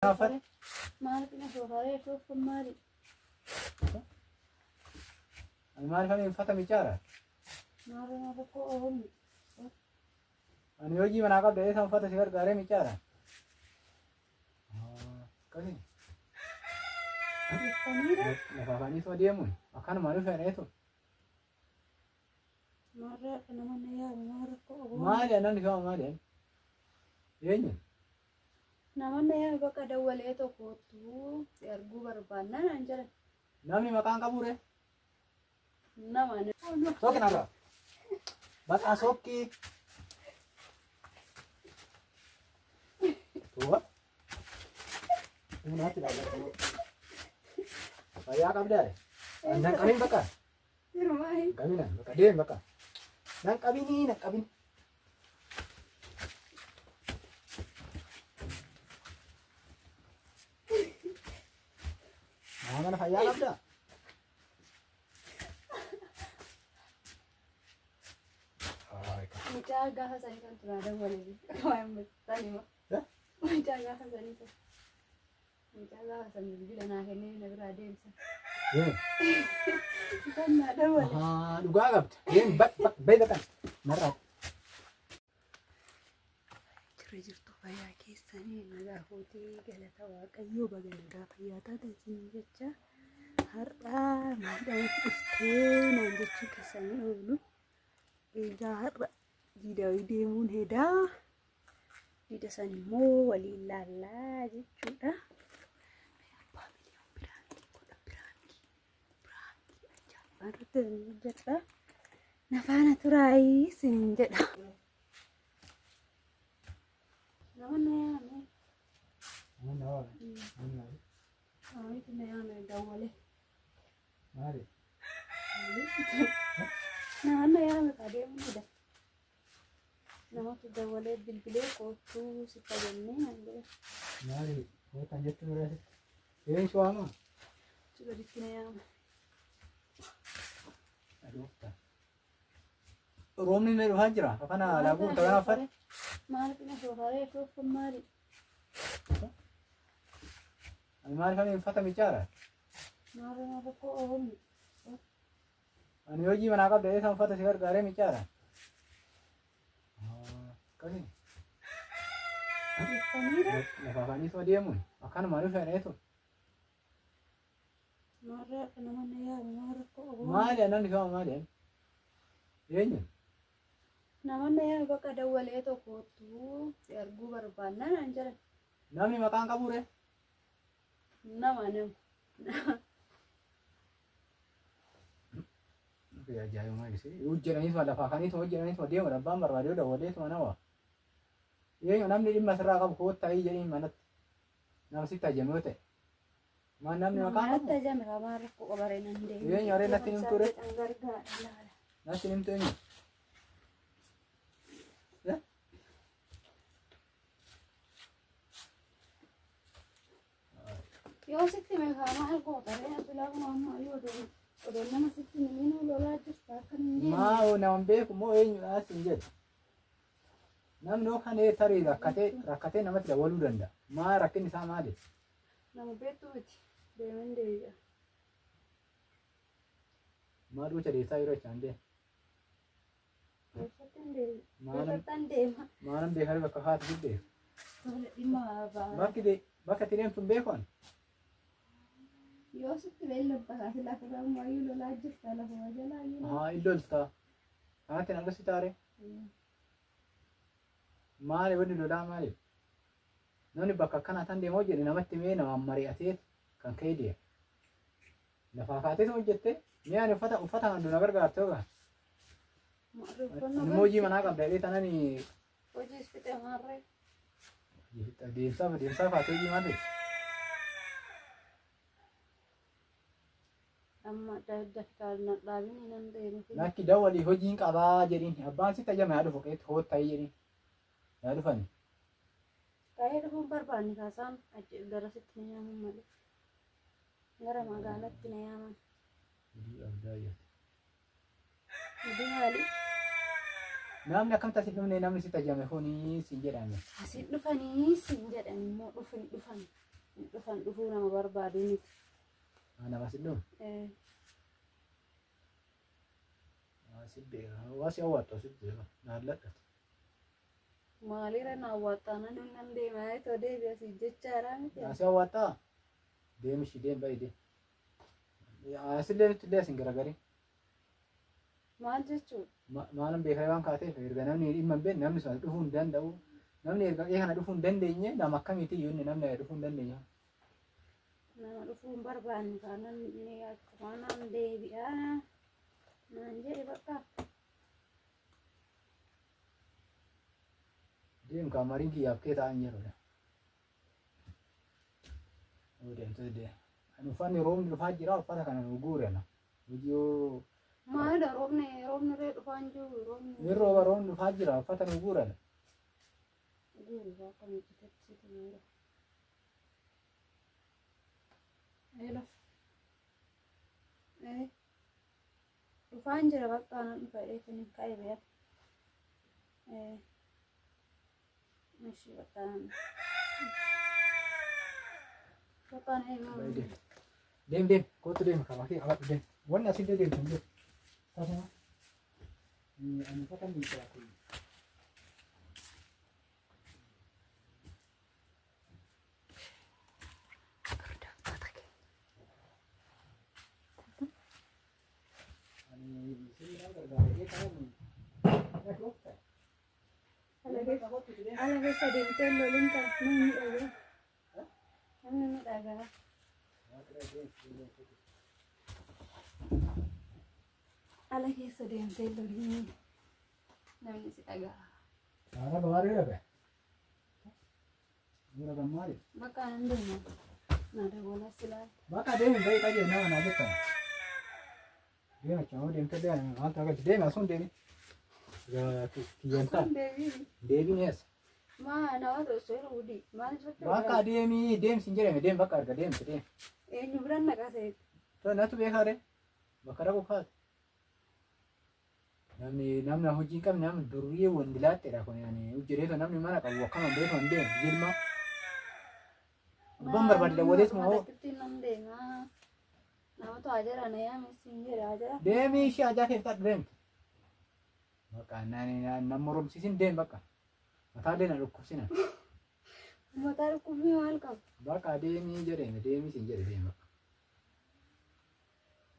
Afar. Maaliif na soofaalee shoofu maali? Maaliif ani uffata mijaara? Maaliif na tokko oolmi? Ani hojii manaa qabda eessa uffata si gargaaree mijaara? Akkasii. Lafa afaanii soo deemuun akkanumaan dhufeeneetu. Maarraa akka nama na yaabu maarra akka oolmi? Maali annan ifaa maali? Eenyu? Namoonni yaa bakka dawwalee tokkotu arguu barbaanna naan jedhan. Namni maqaan qabuure? Nama Sooki narraa. Maqaa sookii. Tuuba. Naatti dhaabbatanii. Fayyaa qabdaare. Nan qabin bakka. Sirmaayi. Qabina bakka deem bakka. Nan qabinii nan qabin. Mana fayyaa qabdaa? Mucaa gaafa sanii kan turaa dawwalee waan murtaa'e ma. Mucaa gaafa sanii kan. Mucaa gaafa sanii bilbila naa kennee na biraa deemsa. Kan naa dawwalee. Dhugaa qabda. Deem bayi dhaqan. Marraa. Jirre jirtu fayyaa keessanii nagaa footee galata waaqayyoo baga nagaa fayyaa taatan siin jecha har'aa maadhaan dhuftee naan jechuu keessanii oolu. Egaa har'a diidawii deemuun hedaa diida san immoo waliin laallaa jechuudha. Abbaa miliyoon biraantii godha biraantii ajaa'ibaa irratti jedha. Nafaana turaayii siin jedha. Namoonni yaame. Namoonni yaame dawwalee. Maali? Namoonni yaame kadeemuudha. Namoota dawwalee bilbilee kootuu si tajannee naan jedhe. Maali? Kan jettu biraati. Eenyu waama? Si gaditti na yaame. Adoofta. Roobni mee dhufaa jira? Kana laabuun ta'an affare? Maaliif na soofaalee shoofu maali? Maaliif ani uffata mijaara? Maaliif na tokko oolmi? Ani hojii manaa qabda eessa uffata si gargaaree mijaara? Akkasii. Lafa afaanii soo deemuun akkanumaan dhufeeneetu. Maarraa akka nama na yaabu maarra akka oolmi? Maali annan ifaa maali? Eenyu? Namoonni yaa bakka dawwalee tokkotu arguu barbaanna naan jedhan. Namni maqaan qabuure? Nama. Ajaa'ibaa maalisee hojjetaniitu lafa afaaniitu hojjetaniitu deemu abbaan barbaadee dawwaleetu nawa. Eenyu namni dhimma sirraa qabu koottaayii jedhiin manatti nama sitti ajajame yoo ta'e. Maan namni maqaan qabu? Natti ajajame maarra akka qobaree nan deemu. Eenyu haree natti himtu ture? Natti himtu eenyu? Yoo sitti meeqaa maal gootaree asulaa kun amma odoo nama sitti nimiinuu lolaa jirtu akka hin deemne. Maa nama beeku moo eenyudha siin jedhu. Namni yoo kan tarii rakkatee namatti dawwaluu danda'a. Maa rakkinni isaa maali? Nama beektu miti deeman deebi'a. Maa duucha deessaa yeroo isaan deemu? Eessattiin deema? Eessattaan deema? Maalan beekanii bakka haati beeku. Dhimma Bakka itti deemtu hin beekan? Yoo sitti beellabbata silaa karaa maayyuu lolaa jirta lafa jalaa yoo. Illolta. Kanatti nan gosi taare. Maali wanni lolaa maali? Namni bakka akkanaa tan deemoo jedhe namatti mee nama mari'atee kan ka'ee deema. Lafaa kaateetu hojjette mee ani uffata kan duna gargaartee ogaa. Inni hojii manaa qabda jedhee tanani. Hojii fixee maarree. Deemsaaf haatee hojii maal ta'e? Amma daftaan dhaabini nan deemu. Lakki dawwalii hojiin qabaa jedhiin abbaan sitti ajajame haa dhufu qeetti hoottaayii jedhiin. Yaa dhufani. Ka'ee dhufuun barbaanne kaasaan gara sitti na yaaman malee. Gara magaalaatti na yaaman. Hojii abdaa jirti. Hojii maali? Namni akkamitti asii namni sitti ajajame funii siin jedhame. Asiin dhufanii siin jedhan immoo dhufan. kan dhufuu nama barbaadu miti. Ana masidum. Sibbeera waasi awwaattu sibbeera naalladha. Maalirra na awwaattaana nan deemaa itoo deebi'a si jechaadha miti. Asi awwaattaa deemishi deem baay'ee. Asillee nuti illee asin garagarii. Maal jechuudha? Maalan beekaa waan kaateef erga namni dhimma hin beekne namni sun dhufuu hin danda'u. Namni erga kana dhufuu hin dandeenye nama akkamiiti iyyuu namni dhufuu hin dandeenye. Nama dhufuu hin barbaanne kanan ni akkuma nan deebi'aa naan jedhe bakka. Deem kaamariin kiyyaaf kee ta'an jedhudha. Deemtee deem. Ani uffanni roobni dhufaa jira uffata kana nu guurena. Hojii maalidha roobni ree dhufaan jiru roobni. Yeroo roobni dhufaa jira uffata nu guurena. Guuru akka mijitetti tumira. Hello. Dhufaan jira bakka nan dhufa eetin ka'e beek. Meshi bakka nan. Bakka nan Deem kootu deem kamaa kee qabadhu deem. Wanni asii deemtu hin jiru. Tasuma. Ani uffata miidhaa kun. Ala keessa deemtee loliin kan namni dhagaa. Namni dhagaa. Ala keessa deemtee loliin namni si dhagaa. Ana gaarii dhagaa. Mura gammaari. Bakka nan deema. Nada bola silaa. Bakka deemi bayi qajeel nama naa jettan. Deema chamoo deemtee deema maal ta'a deema sun deemi. Kiyyantaa. Deebiin eessa? Maa nama osoo ruudii maal jechuudha? Bakka deemii deemsi hin jedhame deem bakka arga deemsi deem. Eenyu biraan naqasee? Natu beekaa de bakka dhaqu kaatu. Namni hojii hin qabne namni durii wandi laatteedha kun hojjeteetu namni mana qabu akkama beeku hin deemu jilma. Abbaan barbaade walees moo? Bakki nam deemaa. Namatu ajara na yaame siin jedha ajara. Deemii ishee ajaa keessaa deemti. Bakka nama romsiisin deem bakka. Mataa deena dhukkubsina. Mataa dhukkubni maal qabu? Bakka deemii jedhame deemii siin jedhe deem bakka.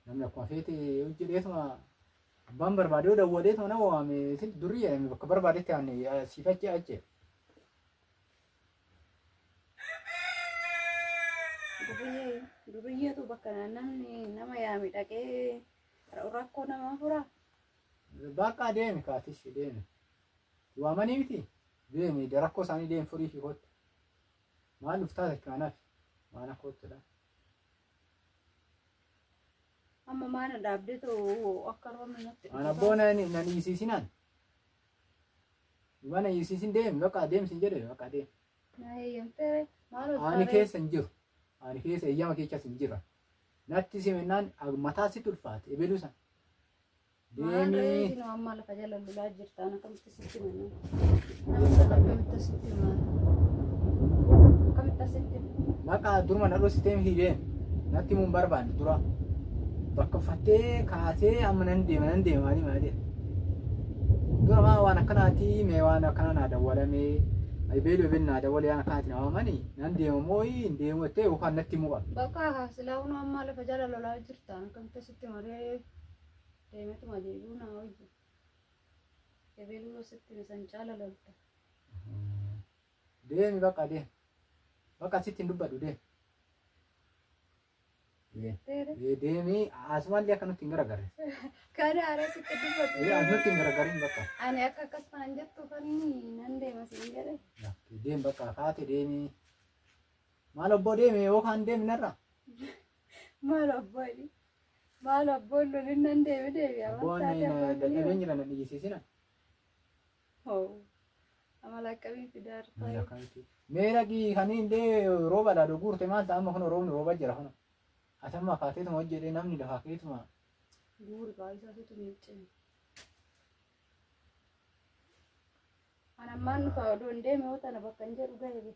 Namni akkuma feete hojjeteetuma abbaan barbaade dawwadeetuma nama waame durii jedhame bakka barbaadetti aanne siifachee achee. Duriyyeetu bakka namni nama yaame dhaqee rakkoo namaa fura. Bakka deemi kaatis deemi. Waamanii miti deemi rakkoo isaanii deemi furii fi kottu. Maal dhuftaa kanaaf maana kottudha. Amma mana dhaabdeetu akka roobni natti. Ana boona nan dhiisisinaan. Mana dhiisisin deemi bakka deemsin jedhe bakka deemi. Na eeyyamtee maal Ani keessa hin jiru. Ani keessa eeyyama keechas hin jira. Natti simennaan mataa si tulfaate ebeluusan. Deemi. Maal amma lafa jala lulaa jirtaan akkamitti sitti manuu. Nama akkamitti sitti manuu. Akkamitti sitti. Bakka duruma na dhoositee miti deemi. Natti mun barbaanne dura. Bakka uffattee kaasee amma nan deema maali. Dura maa waan akkanaati mee waan akkana naa dawwalamee. Beelu naa dawwalee waan akkanaati nama mani nan deema moo hin deemu jettee yookaan natti muqa. Bakka silaa hunda amma lafa jala lolaa jirtaan akkamitti sitti maree. Deemetuma deebi'uu naa hojii. Ebeeluu sitti misan caala lolta. Deemi bakka deemi. Bakka sitti hin dubbadhu deemi. Deemi asumallee akka nutti hin garagarre. Kana haara sitti dubbadhu. Nutti hin garagarin bakka. Ani akka akkasumaan jettu kanii nan deema siin jedhe. Deemi bakka kaate deemi. Maal obboo deemi yookaan deemi narra. Maal obbooni. Maal abboon lolin nan deebi'a. Abboon dadhabeen jira na dhiyeessisina. Amala akkamii fidaa harkaa. Meeraqii kaniin dee rooba dhaaduu guurte maal ta'a amma kun roobni rooba jira kun. Asamma kaateetuma hojjedhee namni lafaa keetuma. Guuri baay'isaa situ miiccee. Anammaan nufa odoon deeme yoo tana bakka hin jedhu ga'e.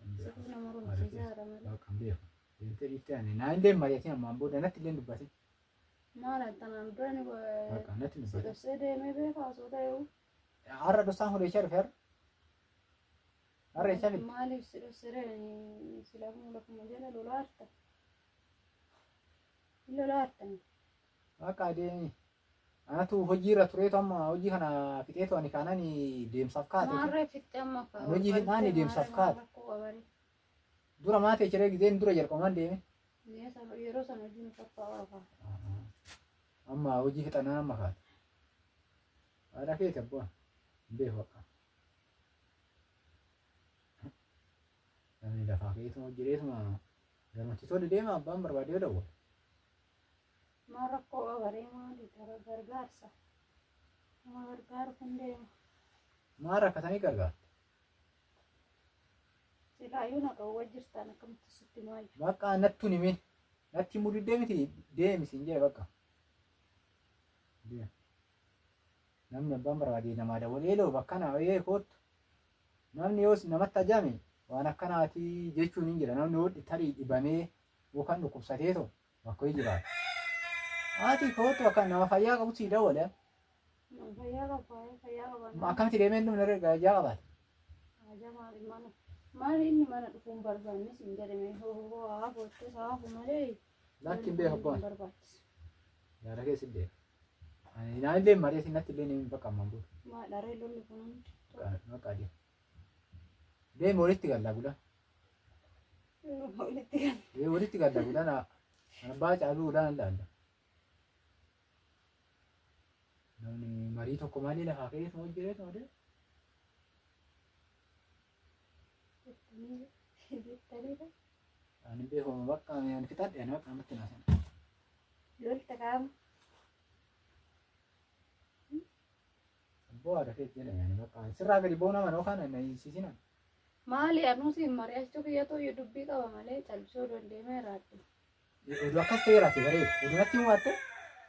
Situ nama rumsiisaa jira malee. Bakka beeku. Deemtee dhiiftee ani naa hin deemariitiin ammaan booda natti illee dubbate. Maal tanaan dura ni Bakka natti dubbate. sidosee deemee beekaa osoo ta'eewu. Har'a dhosaan hodheeshaa dhufe har'a. Har'a eessaa fitte. Maaliif sidosee silaafuma lafuma jala lolaarta. Lolaartani. Bakka adeemi. Anatu hojii irra tureetu amma hojii kana fixeetu ani kaanaan deemsaaf kaate. Maarree fixxee amma kaa'u. Hojii fixnaan deemsaaf kaate. Dura maatee ciree gizeen dura jalqabumaan deeme. Yeroo sana hojiin fakkaawaa ka'a. Amma hojii fixannaan amma kaate. Haadha keeti abbaa. Beeku akka. Namni lafaa keetuma hojjeteetuma galmachiisoo deema abbaan barbaadee dawwala. Maal rakkoo qabaree maali gargaarsa. Nama gargaaru kan deema. Maal rakkatanii gargaartu? Silaayyuu na dhowwa jirtaan akkamitti sitti maayu. Bakka nattuun himeen. Natti himuu diddee miti deemi siin jee bakka. Namni abbaan barbaadee namaa dabalee loo bakka naa kootu. Namni yoos namatti ajaame waan akkanaati jechuun hin jira. Namni yoo tarii dhibamee yookaan dhukkubsateetu bakka jiraatu. Haati kootu akka nama fayyaa qabu sii dawwala. Fayyaa qaba. Akkamitti deemee inni mana gajaa qabaate? Ajaa maali mana? Maali inni mana dhufuun barbaanne siin jedhame hoo haa boottee saafu malee. Lakkiin beeku abbaan. Yaada keessi beeku. Ani naan illee marii isin natti illee ni bakka ammaan booda. Maa dharee lolli kun hundi. Bakka adii. Deemi walitti galla gula. Walitti galla. Walitti galla gula na abbaa caaluu udaan ilaalla. Namni marii tokko malee lafaa keessa hojjeteetu malee. Ani beeku bakka ani fixadhe ani bakka namatti naasan. Lolta qaama. Abboo haadha keetti jedhame ani bakka sirraa gadi ba'uu nama noo kana na hiisisina. Maali anuusi mari'achuu kiyyatoo yoo dubbii qaba malee callisoo dandeemee raadde. Oduu akkas ta'e raate bareedu. Oduu natti himuutte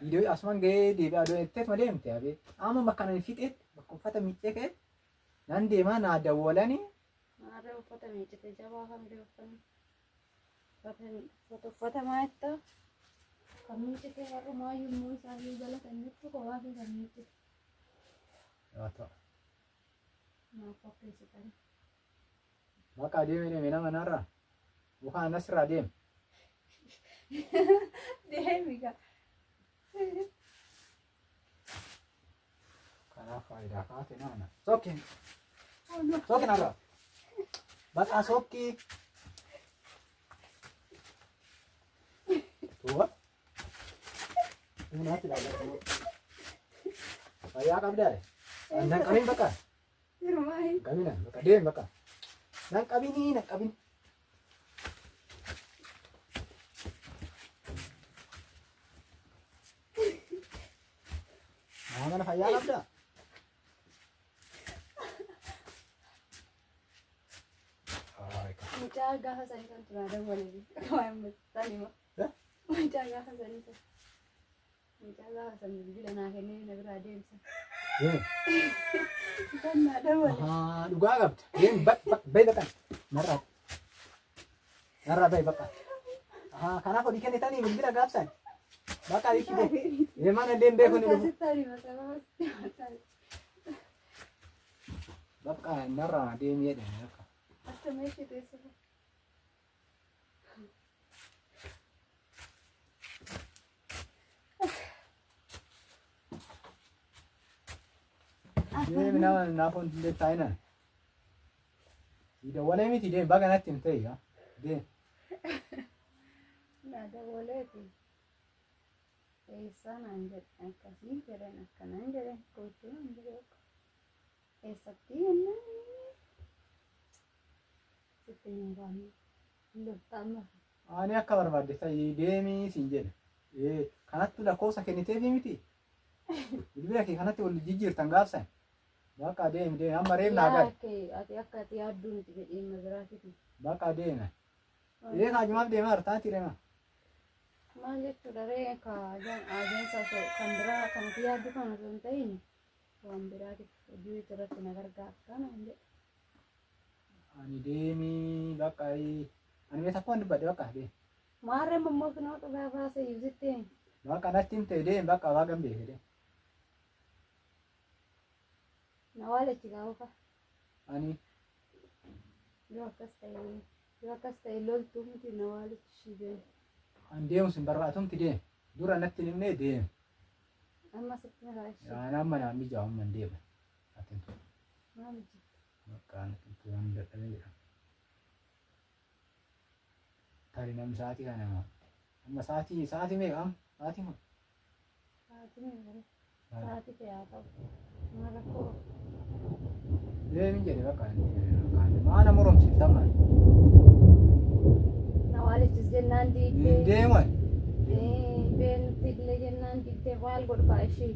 viidiyoo asumaan gahee deebi'aa aduu etteet malee himte abee. Amma bakka nani fixeet bakka uffata miiccee ka'e nan deemaa naa dawwalanii. Maarree uffata miiccite jabaa kan deeffanne. Uffata maayetta kan miiccite warra maayyuu immoo isaanii jala kan jettu kophaa fi kan miiccite. Yaa ta'a. Naaf qopheessitan. Bakka adeemee deemee nama narraa yookaan asirraa deeme. Deemi gaa. Kanaaf faayidaa kaate naana. Sokkiin. Sokkiin har'a. Bakka sokkii. Tuuba. Naatti laallatu. Fayyaa qabdaa. Nan qabin bakka. Hirmaayi. Qabina bakka deemi bakka. Nan qabinii nan qabin. Mana fayyaa qabdaa. Mucaa gaafa sanii kan turaa dawwalanii waan murtaanii ma. Mucaa gaafa sanii kan. Mucaa gaafa sanii bilbila naa kennee na biraa deemsa. Kan naa dawwale. Dhugaa qabda. Deemi bayi bakka. Narraa. Narraa bayi bakka. Kanaaf odii kennitanii bilbila gaafsan. Bakka adii kibee. Mana deem beeku ni dhufu. Bakka narraa deemee jedhame bakka. Asta meeshii teessuma. Deemi nama naafoon illee taa'inaan. Dawwalee miti deemi baga natti hin ta'e yaa. Deemi. Na dawwaleeti. Eessaa naan jedhan akkasii jedhan akkanaan jedhan kootu naan jedhan. Eessatti jennaan. Sitti hin baane. Loltaama. Ani akka barbaadde ta'e deemii siin jedhe. Kanatti lakkoofsa kenniteefi miti. Bilbila kee kanatti wal jijjiirtan gaafsan. Bakka deemi deemi amma reef naa gala. Ati akka ati yaadduu miti jedheen na biraatiif. Bakka deemi. Kaajumaaf deemaa hartaati deema. Maal jechuudha ree adeemsa kan biraa kan ati yaaddu kan osoo hin ta'in waan biraatiif hojii irratti na gargaara kana hin jedhu. Ani deemii bakka ani beektaa kun dubbadde bakka deemi. Maarree mommoofnoo dhugaa baasee ibsittee. Bakka natti himte deemi bakka waa gambee deemi. Na waalichi gaafa. Ani Yoo akkas ta'e loltuu miti na waalichi shibee. an deemu sin barbaatumti deemi. Dura natti himnee deemi. Amma sitti maraashee. Yaa amma naan bijaa amma deema. Atintu. Maal jette? Bakka atintu waan dadhabee jira. Tari nam sa'aatii kana amma sa'aatii meeqa amma sa'aatii moo? Sa'aatii meeqa? Sa'aatii fe'aa ta'u. Maal rakkoo? Deemi jedhe bakka maana moromsiiftan maal? Na waalichis jennaan diittee. Deeman. Beenutti illee jennaan diittee maal godhaa ishee?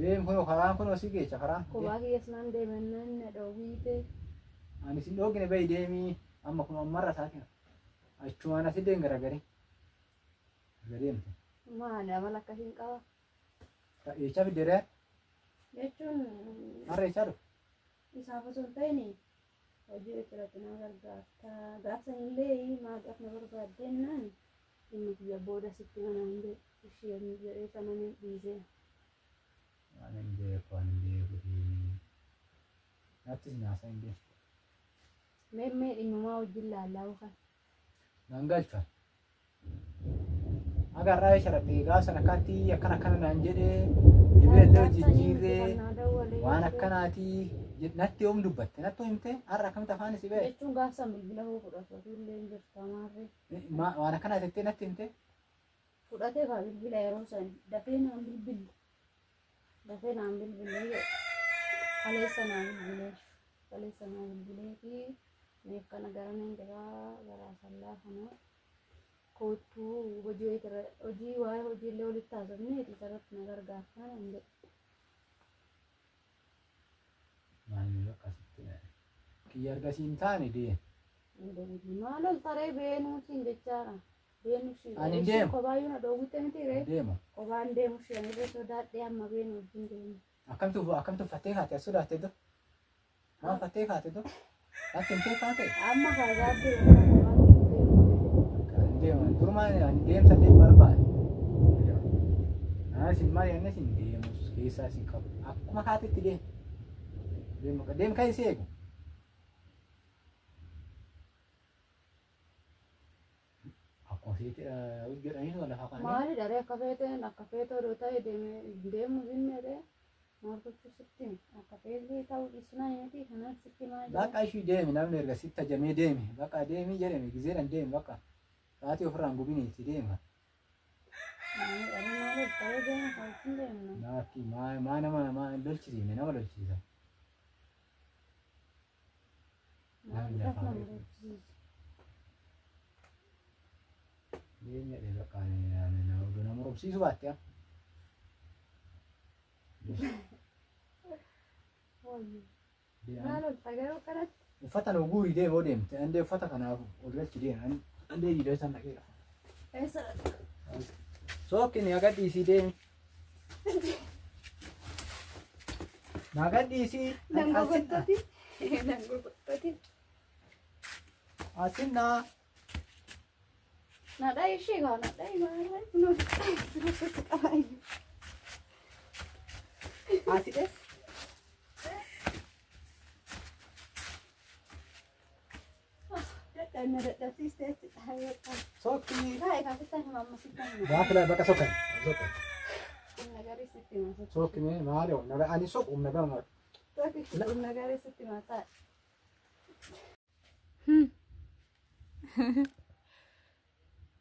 Deem kunoo karaan kunoo si geecha karaan. Kophaa keessaan deemannaan na dhowwiite. Ani sin dhoogine bayi deemii amma kunoo ammarra sa'aatii. Achumaan asi deem garagari. Gadeemte. Maali amala akkasiin qaba? Eecha fiddee Jechuun harra eechaa dhufu. isaaf osoo hin ta'in hojii irratti na gargaarta. Gaafsanillee maaqaf na barbaaddennaan inni guyyaa booda sitti manaan isheen jedhee sananiin dhiisee. Waan hin beeku deemii. Nattis nyaasa hin beeku. Meemmee dhimmumaa wajjin laallaa kan. Naan galcha. Agarraa sharatti gaafsan akkanatti akkana naan jedhee dhibeellee jijjiirree waan akkanaatii natti yoom dubbatte natti himte har'a akkamitti afaan si ba'e. Jechuun gaafsan bilbila hoo fudhatu illee hin jirta maarree. Waan akkanaa jettee natti himte. Fudhatee kaa bilbila yeroo san dafee naan bilbille kaleessa naa bilbilee fi meef kana garaneen jiraa garaa sallaa kanaa. Kootuu hojii waa'ee hojiillee walitti haasofnee isarratti na gargaartan hin jedhu. Maalli akkasitti kiyya argasiin taane deemu. Maal ol taree beenuutiin jechaadha. Beenuushi. Ani deemu. Kophaayyu na dhoowwitte miti ree. Deema. Kophaan deemuushi ani irra sodaadhee amma beenu wajjin deemu. Akkamtu uffattee kaate as sodaatte dha. Maal uffattee kaate dha? Ati himtee kaate? Amma kaagaatti deeman durmaan ani deemsa illee barbaade. Asin maal yanne sin deemus keessaa sin qabu. Akkuma kaatetti deemu. Deem kan si eegu. Akkuma feete hojjetanii lafa kana. maali daree akka feetee odoo ta'e deemu zinneedhe maal gochuu sitti akka feetee ta'uu dhiisnaa miti kanaan sitti maal. Bakka ishii deemi namni erga sitti ajamee deemi. Bakka deemii jedhame gizeedhaan deemi bakka. Sa'aatii ofirraan gubinii itti deema. Naatti maa nama lolchisiifne nama lolchisiisa. Deemee dheeraa qaanii nama robsiisu baatte. Uffata nu guurii deemoo deemte. Andee uffata kanaaf ol galchi deema. Andee jiidhaa isaan dhaqeera. Sookin agadhiisii deemi. Nagadhiisii. Dangogottoti. Asinna. Nadhaa ishee kaa nadhaa imaarraa kunoo sirriitti qabaayu. Asidhe. Dadhabna dadhabsiistee achi dhaayee Sookin. Kaa'ee kaafittaan hima amma sittaan hima. Baafila bakka sokan. Nagarii sitti hima. Sookin maali on naga ani sok naga mar. Nagarii sitti hima ta'a.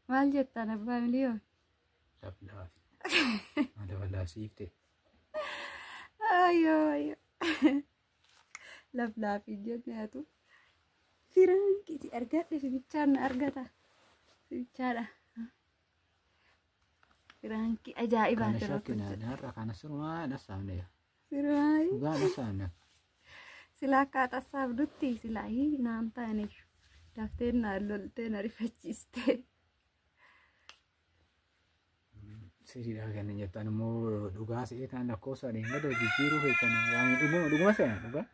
Maal jettaan abbaa miliyoon? Laaflaafsiifte. Ayyoo. Laaflaafi jenneetu. Firaankiiti argadhe sibichaan na argata. Sibichaadha. Firaanki ajaa'ibaa jira. Kana kana sirumaa dhassaamne. Sirumaa. Dhugaa dhassaamne. Sila akka dhassaabdutti sila naan ta'aniif daftee na loltee na rifachiiste. Siriidhaa kan jettan immoo dhugaa seetaan lakkoofsa deemaa jijjiiruu feetan waan dhuguma seena dhugaa.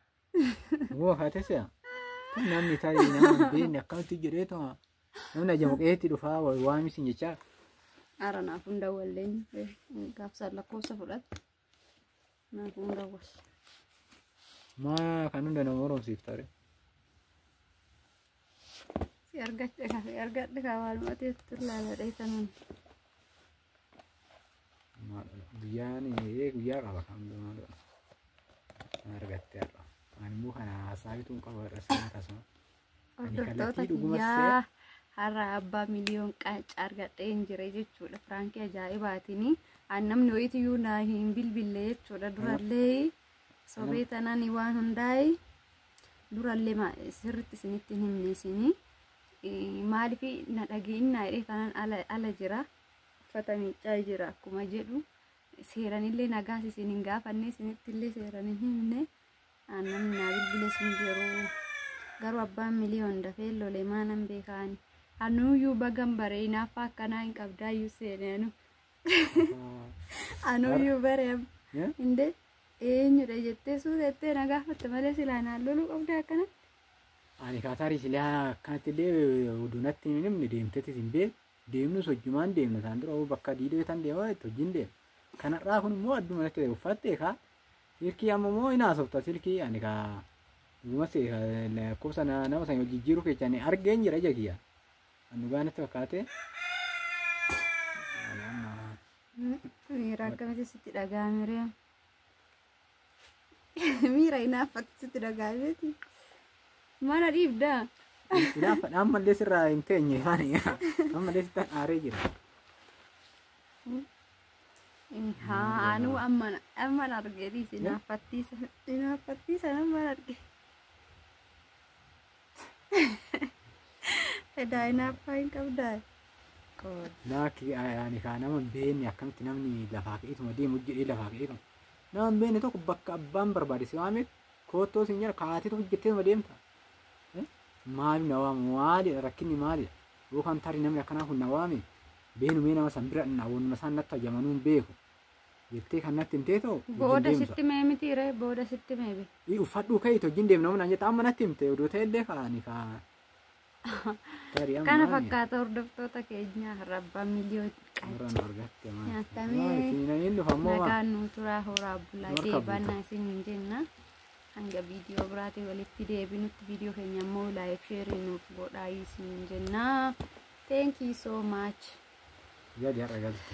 Dhuguma faate seena. Kun namni tarii nama beekne akkamitti jedheetu namni ajamu qeetti dhufaa waamisin jechaa. Aranaaf hunda walleen gaafsa lakkoofsa fudhate. Naaf hunda wal. Maa kan hunda nama oromsiiftare. Si argadhe kaawwaluma teessu ilaala dheetanuun. Guyyaa qaba kan hundumaa argattee har'a. Ani immoo kana haasaabitu qaba irra sana tasuma. Hordoftoota kiyyaa har'a abbaa miliyoon qanca argadhee hin jire jechuudha. Firaankii ajaa'ibaatiin namni wayiitiyyuu naa hin bilbille jechuudha. Durallee sobee tanaan waan hundaa'e durallee sirriitti isinitti hin himne isinii. Maaliif na dhageenyaa jedhee tanaan ala jira. Uffata miiccaa jira akkuma jedhu. Seeranillee nagaas isin hin gaafanne isinitti illee seeran hin himne. Namni naa bilbile sun jiru. Garuu abbaan miliyoon dafee lolee maanan beekaani. Anuyyuu bagan bareenaaf akkanaa hin qabdaayyuu seeneenu. Anuyyuu baree hinde eenyudha jettee suutettee na gaafatte malee silaa naan loluu qabda akkana. Ani kaataarii silaa akkanatti illee udunatti hin himne deemteetis hin beeku. Deemnus hojjumaan deemna isaan dura bakka diidee tan deemaa itti hojiin deema. Kanarraa kun immoo adduma natti uffattee kaa silkii amma immoo hin haasofta silkii ani kaa dhugumas lakkoofsa nama sana jijjiiruu keessaan argeen jira jagiyya. Dhugaa natti fakkaate. Miira akkamitti sitti dhaga'ame ree? Miira hinaaffatti sitti dhaga'ameeti. Mana dhiibdaa? Hinaaffadha ammallee sirraa hin teenye ammallee sittaan aaree jira. Anuu amman argeetis hinaaffattiisa amman arge. Edaa hinaaffaa hin qabdaa. Laakki ani kaa nama beekne akkamitti namni lafaa ka'eetuma deemu jedhee lafaa ka'eetuma. Nama beekne tokko bakka abbaan barbaade si waame koottoo sin jala kaateetu hojjetteetuma deemta. Maali na waamu maali rakkinni maalidha? Yookaan tarii namni akkanaa kun na waame beenumee nama san bira naawwannuma isaan natti hojjamanuun beeku. Jettee kan natti himtee ta'u. Booda sitti mee miti ree booda sitti mee be. Uffadhuu ka'eetu hojiin deemna humnaan jetta amma natti himte oduu ta'ellee kaani kaa. Kana fakkaata hordoftoota keenyaa har'a abbaa miliyoon qanca. Nyaatamee nagaan nu turaa horaa bulaa deebannaa isin hin jenna. Hanga viidiyoo biraatiin walitti deebinutti viidiyoo keenya immoo laayik sheerii nuuf godhaa isin jenna. Thank you so much. Jadi har'a galti.